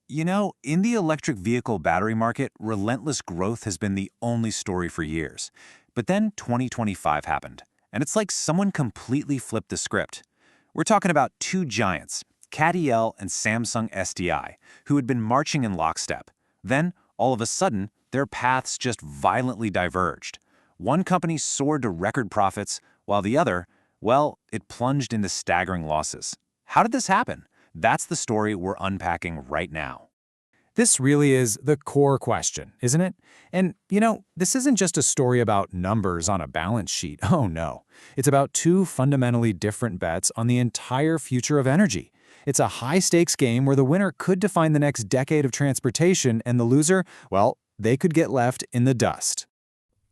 In the electric vehicle battery market, relentless growth has been the only story for years. But then 2025 happened, and it's like someone completely flipped the script. We're talking about two giants, CATL and Samsung SDI, who had been marching in lockstep. Then, all of a sudden, their paths just violently diverged. One company soared to record profits, while the other, well, it plunged into staggering losses. How did this happen? That's the story we're unpacking right now. This really is the core question, isn't it? And, this isn't just a story about numbers on a balance sheet. Oh, no. It's about two fundamentally different bets on the entire future of energy. It's a high-stakes game where the winner could define the next decade of transportation, and the loser, well, they could get left in the dust.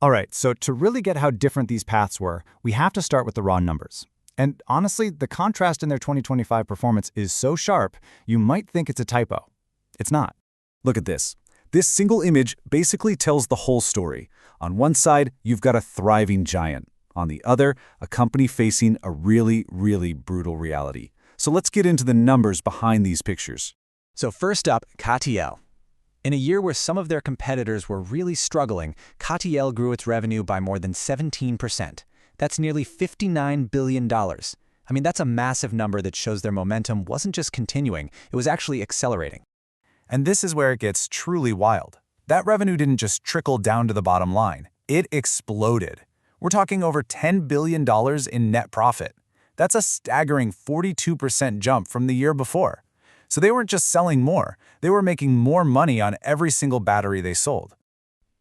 All right, so to really get how different these paths were, we have to start with the raw numbers. And honestly, the contrast in their 2025 performance is so sharp, you might think it's a typo. It's not. Look at this. This single image basically tells the whole story. On one side, you've got a thriving giant. On the other, a company facing a really, really brutal reality. So let's get into the numbers behind these pictures. So first up, CATL. In a year where some of their competitors were really struggling, CATL grew its revenue by more than 17%. That's nearly $59 billion. That's a massive number that shows their momentum wasn't just continuing, it was actually accelerating. And this is where it gets truly wild. That revenue didn't just trickle down to the bottom line. It exploded. We're talking over $10 billion in net profit. That's a staggering 42% jump from the year before. So they weren't just selling more, they were making more money on every single battery they sold.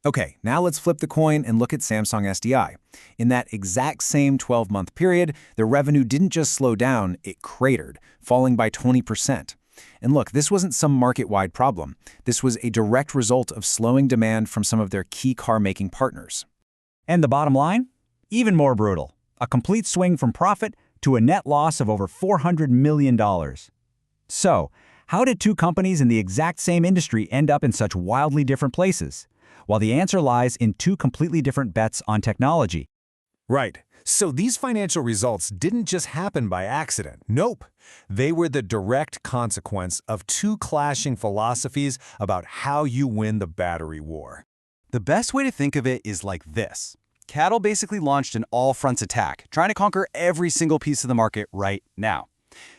Okay, now let's flip the coin and look at Samsung SDI. In that exact same 12-month period, their revenue didn't just slow down, it cratered, falling by 20%. And look, this wasn't some market-wide problem. This was a direct result of slowing demand from some of their key car-making partners. And the bottom line? Even more brutal. A complete swing from profit to a net loss of over $400 million. So, how did two companies in the exact same industry end up in such wildly different places? Well, the answer lies in two completely different bets on technology. Right. So these financial results didn't just happen by accident. Nope. They were the direct consequence of two clashing philosophies about how you win the battery war. The best way to think of it is like this. CATL basically launched an all-fronts attack, trying to conquer every single piece of the market right now.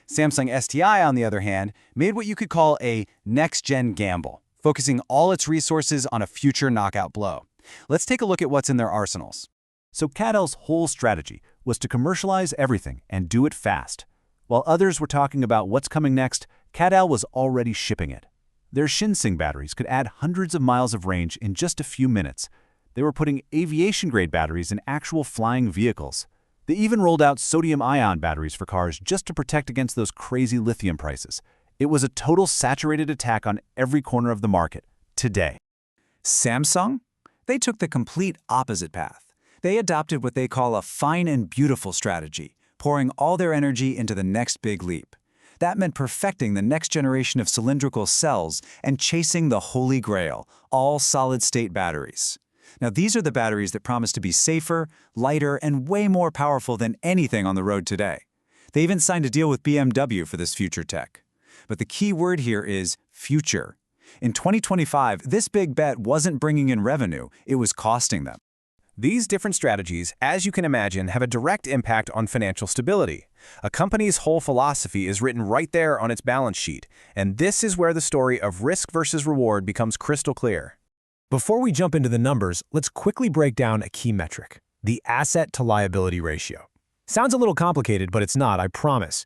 Samsung SDI, on the other hand, made what you could call a next-gen gamble, focusing all its resources on a future knockout blow. Let's take a look at what's in their arsenals. So CATL's whole strategy was to commercialize everything and do it fast. While others were talking about what's coming next, CATL was already shipping it. Their Shinseng batteries could add hundreds of miles of range in just a few minutes. They were putting aviation-grade batteries in actual flying vehicles. They even rolled out sodium-ion batteries for cars just to protect against those crazy lithium prices. It was a total saturated attack on every corner of the market, today. Samsung? They took the complete opposite path. They adopted what they call a fine and beautiful strategy, pouring all their energy into the next big leap. That meant perfecting the next generation of cylindrical cells and chasing the holy grail, all solid-state batteries. Now, these are the batteries that promise to be safer, lighter, and way more powerful than anything on the road today. They even signed a deal with BMW for this future tech. But the key word here is future. In 2025, this big bet wasn't bringing in revenue, it was costing them. These different strategies, as you can imagine, have a direct impact on financial stability. A company's whole philosophy is written right there on its balance sheet, and this is where the story of risk versus reward becomes crystal clear. Before we jump into the numbers, let's quickly break down a key metric, the asset-to-liability ratio. Sounds a little complicated, but it's not, I promise.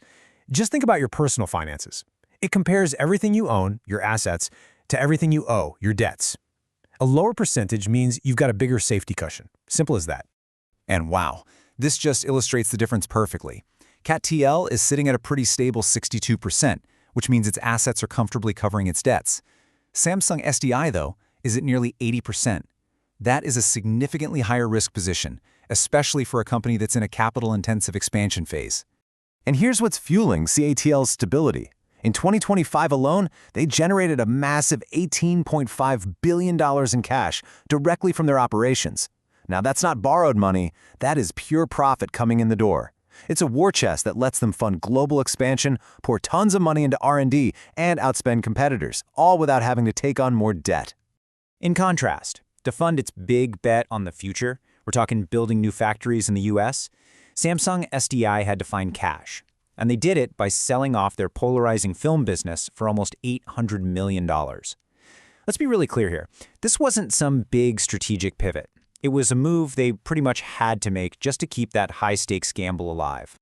Just think about your personal finances. It compares everything you own, your assets, to everything you owe, your debts. A lower percentage means you've got a bigger safety cushion. Simple as that. And wow, this just illustrates the difference perfectly. CATL is sitting at a pretty stable 62%, which means its assets are comfortably covering its debts. Samsung SDI, though, is at nearly 80%. That is a significantly higher risk position, especially for a company that's in a capital-intensive expansion phase. And here's what's fueling CATL's stability. In 2025 alone, they generated a massive $18.5 billion in cash directly from their operations. Now, that's not borrowed money, that is pure profit coming in the door. It's a war chest that lets them fund global expansion, pour tons of money into R&D, and outspend competitors, all without having to take on more debt. In contrast, to fund its big bet on the future, we're talking building new factories in the US, Samsung SDI had to find cash. And they did it by selling off their polarizing film business for almost $800 million. Let's be really clear here. This wasn't some big strategic pivot. It was a move they pretty much had to make just to keep that high-stakes gamble alive.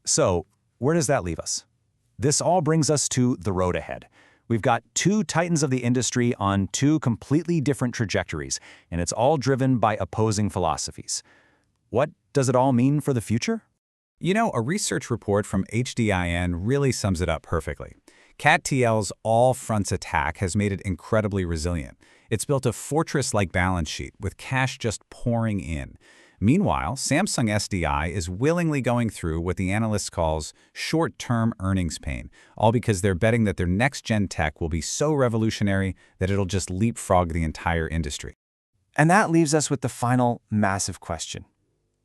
So, where does that leave us? This all brings us to the road ahead. We've got two titans of the industry on two completely different trajectories, and it's all driven by opposing philosophies. What does it all mean for the future? You know, a research report from HDIN really sums it up perfectly. CATL's all-fronts attack has made it incredibly resilient. It's built a fortress-like balance sheet with cash just pouring in. Meanwhile, Samsung SDI is willingly going through what the analyst calls short-term earnings pain, all because they're betting that their next-gen tech will be so revolutionary that it'll just leapfrog the entire industry. And that leaves us with the final massive question.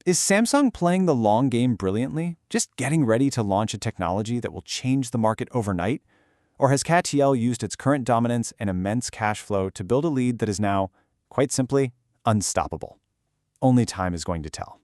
Is Samsung playing the long game brilliantly, just getting ready to launch a technology that will change the market overnight? Or has CATL used its current dominance and immense cash flow to build a lead that is now, quite simply, unstoppable? Only time is going to tell.